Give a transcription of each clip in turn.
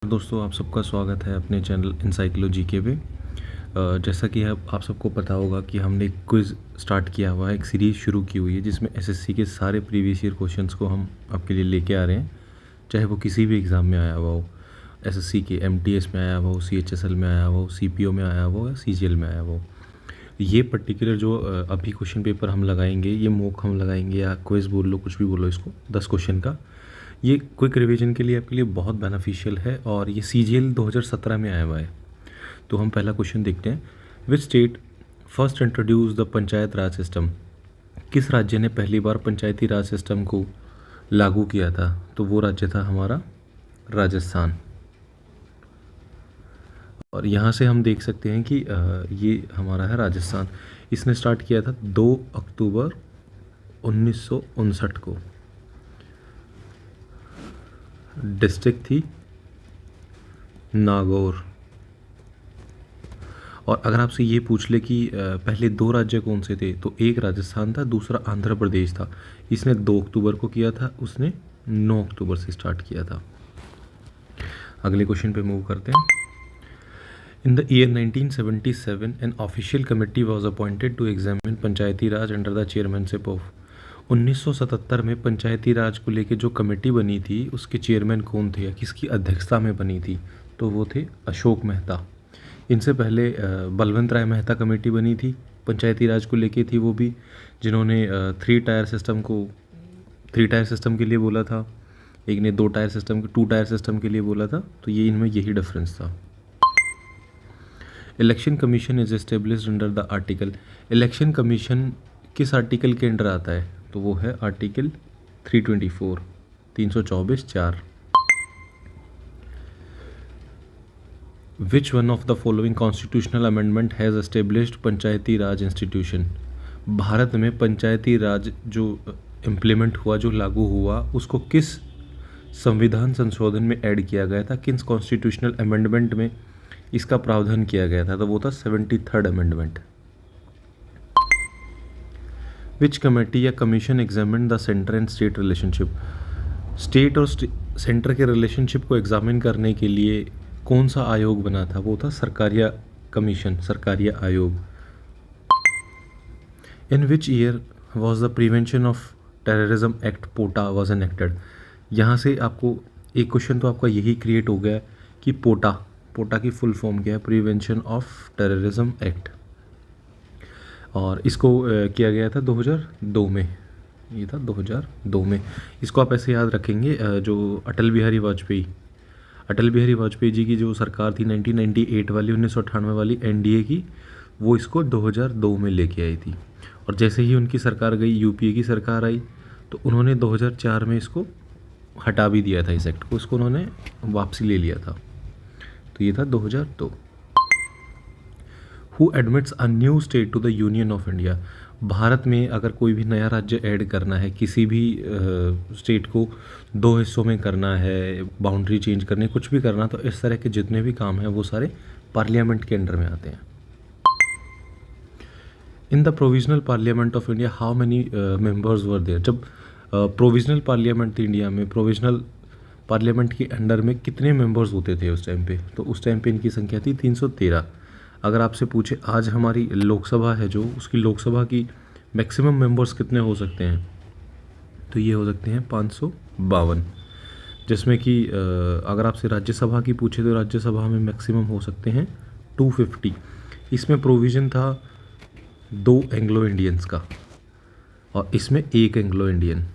दोस्तों, आप सबका स्वागत है अपने चैनल इनसाइक्लो जीके पे। जैसा कि आप सबको पता होगा कि हमने एक क्विज़ स्टार्ट किया हुआ है, एक सीरीज़ शुरू की हुई है जिसमें एसएससी के सारे प्रीवियस ईयर क्वेश्चंस को हम आपके लिए लेके आ रहे हैं, चाहे वो किसी भी एग्ज़ाम में आया हुआ हो। एसएससी के एमटीएस में आया हुआ हो, सीएचएसएल में आया हुआ हो, सीपीओ में आया हुआ हो या सीजीएल में आया हुआ हो। ये पर्टिकुलर जो अभी क्वेश्चन पेपर हम लगाएंगे, ये मॉक हम लगाएंगे या क्विज़ बोल लो, कुछ भी बोलो इसको, 10 क्वेश्चन का। ये क्विक रिवीजन के लिए आपके लिए बहुत बेनिफिशियल है और ये सीजीएल 2017 में आया हुआ है। तो हम पहला क्वेश्चन देखते हैं। Which state first introduce the panchayat Raj system? किस राज्य ने पहली बार पंचायती राज सिस्टम को लागू किया था? तो वो राज्य था हमारा राजस्थान। और यहाँ से हम देख सकते हैं कि ये हमारा है राजस्थान। इसने स्टार्ट किया था 2 अक्टूबर 1959 को। डिस्ट्रिक्ट थी नागौर। और अगर आपसे ये पूछ ले कि पहले 2 राज्य कौन से थे, तो एक राजस्थान था, दूसरा आंध्र प्रदेश था। इसने 2 अक्टूबर को किया था, उसने 9 अक्टूबर से स्टार्ट किया था। अगले क्वेश्चन पे मूव करते हैं। In the year 1977 an official committee was appointed to examine Panchayati Raj under the chairmanship of. 1977 में पंचायती राज को लेकर जो कमेटी बनी थी, उसके चेयरमैन कौन थे या किसकी अध्यक्षता में बनी थी? तो वो थे अशोक मेहता। इनसे पहले बलवंत राय मेहता कमेटी बनी थी, पंचायती राज को लेके थी वो भी, जिन्होंने 3 टायर सिस्टम के लिए बोला था। एक ने 2 टायर सिस्टम के लिए बोला था। तो ये इनमें यही डिफरेंस था। Election commission is established under the article. Election commission किस आर्टिकल के अंडर आता है? तो वो है article 324, 324(4). Which one of the following constitutional amendment has established Panchayati Raj institution? Bharat में पंचायती राज जो इम्प्लीमेंट हुआ, जो लागू हुआ, उसको किस संविधान संशोधन में ऐड किया गया था? किस कॉन्स्टिट्यूशनल अमेंडमेंट में इसका प्रावधान किया गया था? तो वो था 73rd अमेंडमेंट। विच कमेटी या commission examine the centre and state relationship? State और सेंटर के रिलेशनशिप को एग्जामिन करने के लिए कौन सा आयोग बना था? वो था सरकारिया कमीशन, सरकारिया आयोग। In which year was the prevention of terrorism act POTA was enacted? यहाँ से आपको एक क्वेश्चन तो आपका यही क्रिएट हो गया कि पोटा की फुल फॉर्म क्या है? Prevention of terrorism act. और इसको किया गया था 2002 में। ये था 2002 में। इसको आप ऐसे याद रखेंगे, जो अटल बिहारी वाजपेयी जी की जो सरकार थी 1998 वाली, 1998 वाली एनडीए की, वो इसको 2002 में लेके आई थी। और जैसे ही उनकी सरकार गई, यूपीए की सरकार आई, तो उन्होंने 2004 में इसको हटा भी दिया था, इस एक्ट को, इसको उन्होंने वापसी ले लिया था। तो ये था 2002। Who admits a new state to the union of India? Bharat में अगर कोई भी नया राज्य ऐड करना है, किसी भी स्टेट को 2 हिस्सों में करना है, बाउंड्री चेंज करनी, कुछ भी करना, तो इस तरह के जितने भी काम हैं वो सारे पार्लियामेंट के अंडर में आते हैं। In the provisional parliament of India how many members were there? जब प्रोविजनल पार्लियामेंट थी इंडिया में, प्रोविजनल पार्लियामेंट के अंडर में कितने मेंबर्स होते थे उस टाइम पे? तो उस टाइम पे इनकी संख्या थी 313। अगर आपसे पूछे आज हमारी लोकसभा है जो, उसकी लोकसभा की मैक्सिमम मेंबर्स कितने हो सकते हैं? तो ये हो सकते हैं 552। जिसमें कि अगर आपसे राज्यसभा की पूछे तो राज्यसभा में मैक्सिमम हो सकते हैं 250। इसमें प्रोविज़न था 2 एंग्लो इंडियंस का और इसमें 1 एंग्लो इंडियन।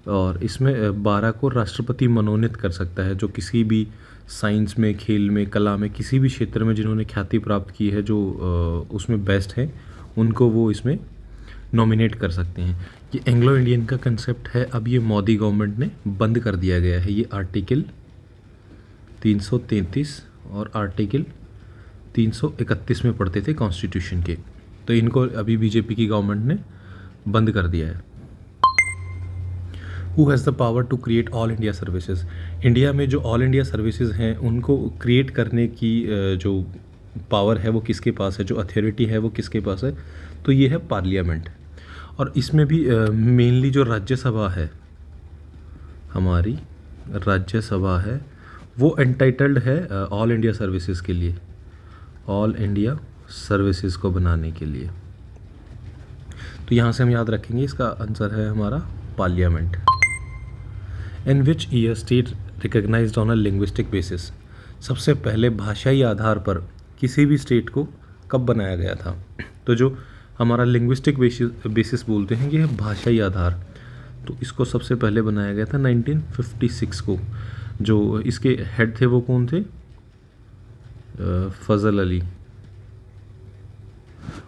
और इसमें 12 को राष्ट्रपति मनोनीत कर सकता है, जो किसी भी साइंस में, खेल में, कला में, किसी भी क्षेत्र में जिन्होंने ख्याति प्राप्त की है, जो उसमें बेस्ट है, उनको वो इसमें नॉमिनेट कर सकते हैं। ये एंग्लो इंडियन का कंसेप्ट है, अब ये मोदी गवर्नमेंट ने बंद कर दिया गया है। ये आर्टिकल 333 और आर्टिकल 331 में पढ़ते थे कॉन्स्टिट्यूशन के, तो इनको अभी बीजेपी की गवर्नमेंट ने बंद कर दिया है। Who has the power to create all India services? India में जो ऑल इंडिया सर्विसेज हैं उनको क्रिएट करने की जो पावर है वो किसके पास है, जो अथॉरिटी है वो किसके पास है? तो ये है पार्लियामेंट। और इसमें भी मेनली जो राज्यसभा है, हमारी राज्यसभा है, वो एंटाइटल्ड है ऑल इंडिया सर्विसेज के लिए, ऑल इंडिया सर्विसेज को बनाने के लिए। तो यहाँ से हम याद रखेंगे, इसका आंसर है हमारा parliament. In which year state recognized on a linguistic basis, सबसे पहले भाषाई आधार पर किसी भी स्टेट को कब बनाया गया था? तो जो हमारा लिंग्विस्टिक बेसिस बोलते हैं ये है भाषाई आधार, तो इसको सबसे पहले बनाया गया था 1956 को। जो इसके हेड थे वो कौन थे? फजल अली।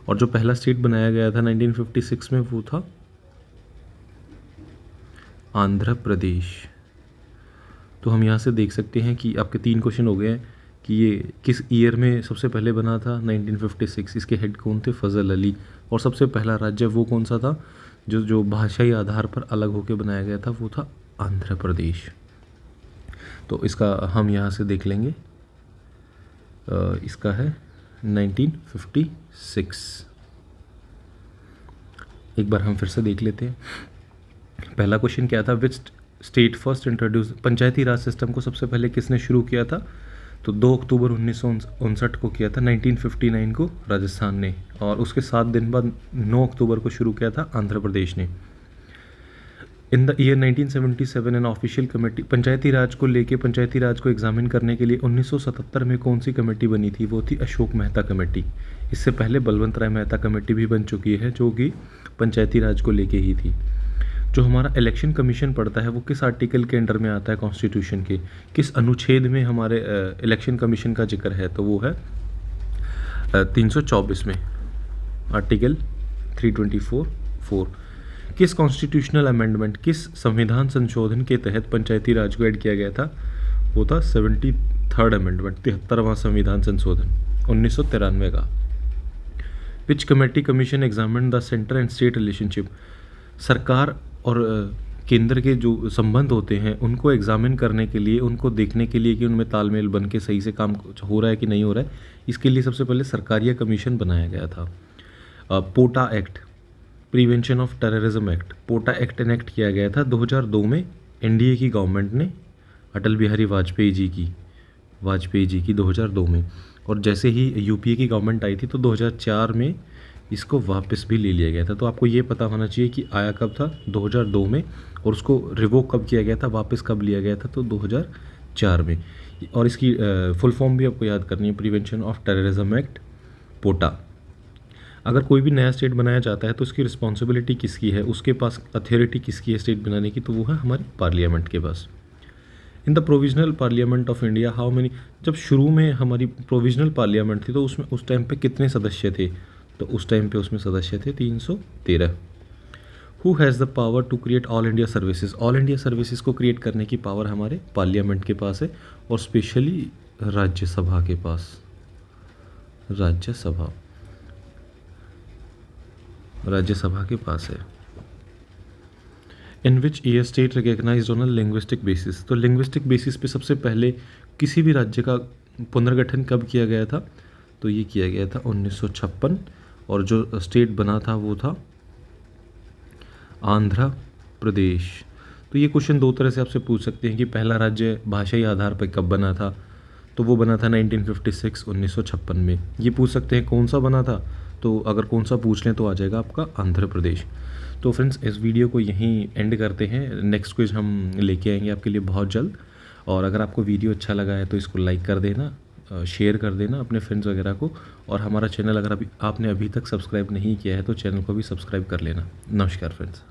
और जो पहला स्टेट बनाया गया था 1956 में वो था आंध्र प्रदेश। तो हम यहाँ से देख सकते हैं कि आपके 3 क्वेश्चन हो गए हैं कि ये किस ईयर में सबसे पहले बना था, 1956। इसके हेड कौन थे? फजल अली। और सबसे पहला राज्य वो कौन सा था जो भाषाई आधार पर अलग होकर बनाया गया था? वो था आंध्र प्रदेश। तो इसका हम यहाँ से देख लेंगे, इसका है 1956। एक बार हम फिर से देख लेते हैं। पहला क्वेश्चन क्या था? Which state first introduce, Panchayati Raj system को सबसे पहले किसने शुरू किया था? तो 2 अक्टूबर 1959 को किया था, 1959 को राजस्थान ने, और उसके 7 दिन बाद 9 अक्टूबर को शुरू किया था आंध्र प्रदेश ने। In the year 1977 an official committee, Panchayati Raj को लेके, पंचायती राज को एग्जामिन करने के लिए 1977 में कौन सी कमेटी बनी थी? वो थी अशोक मेहता कमेटी। इससे पहले बलवंत राय मेहता कमेटी भी बन चुकी है जो कि पंचायती राज को लेके ही थी। जो हमारा इलेक्शन कमीशन पड़ता है वो किस आर्टिकल के अंडर में आता है कॉन्स्टिट्यूशन के? किस अनुच्छेद में हमारे इलेक्शन कमीशन का जिक्र है? तो वो है 324 में, आर्टिकल 324(4). किस कॉन्स्टिट्यूशनल अमेंडमेंट, किस संविधान संशोधन के तहत पंचायती राज को ऐड किया गया था? वो था 73rd अमेंडमेंट, 73वां संविधान संशोधन 1993 का। विच committee commission examine the centre and state relationship, सरकार और केंद्र के जो संबंध होते हैं उनको एग्जामिन करने के लिए, उनको देखने के लिए कि उनमें तालमेल बन के सही से काम हो रहा है कि नहीं हो रहा है, इसके लिए सबसे पहले सरकारिया कमीशन बनाया गया था। POTA act, prevention of terrorism act, POTA act enact किया गया था 2002 में एनडीए की गवर्नमेंट ने, अटल बिहारी वाजपेयी जी की 2002 में। और जैसे ही यूपीए की गवर्नमेंट आई थी तो 2004 में इसको वापस भी ले लिया गया था। तो आपको ये पता होना चाहिए कि आया कब था? 2002 में, और उसको रिवोक कब किया गया था, वापस कब लिया गया था? तो 2004 में। और इसकी फुल फॉर्म भी आपको याद करनी है, प्रिवेंशन ऑफ टेररिज्म एक्ट, पोटा। अगर कोई भी नया स्टेट बनाया जाता है तो उसकी रिस्पॉन्सिबिलिटी किसकी है, उसके पास अथॉरिटी किसकी है स्टेट बनाने की? तो वो है हमारी पार्लियामेंट के पास। In the provisional parliament of India how many, जब शुरू में हमारी प्रोविजनल पार्लियामेंट थी तो उसमें उस टाइम पे कितने सदस्य थे? तो उस टाइम पे उसमें सदस्य थे 313। Who has the power to create all India services, all India services को क्रिएट करने की पावर हमारे पार्लियामेंट के पास है, और स्पेशली राज्यसभा के पास, राज्यसभा के पास है। In which year state recognized on a linguistic basis, तो लिंग्विस्टिक बेसिस पे सबसे पहले किसी भी राज्य का पुनर्गठन कब किया गया था? तो ये किया गया था 1956, और जो स्टेट बना था वो था आंध्र प्रदेश। तो ये क्वेश्चन 2 तरह से आपसे पूछ सकते हैं कि पहला राज्य भाषाई आधार पर कब बना था? तो वो बना था 1956, 1956 में। ये पूछ सकते हैं कौन सा बना था? तो अगर कौन सा पूछ लें तो आ जाएगा आपका आंध्र प्रदेश। तो फ्रेंड्स, इस वीडियो को यहीं एंड करते हैं। नेक्स्ट क्विज हम लेके आएंगे आपके लिए बहुत जल्द। और अगर आपको वीडियो अच्छा लगा है तो इसको लाइक कर देना, शेयर कर देना अपने फ्रेंड्स वगैरह को, और हमारा चैनल अगर आपने अभी तक सब्सक्राइब नहीं किया है तो चैनल को भी सब्सक्राइब कर लेना। नमस्कार फ्रेंड्स।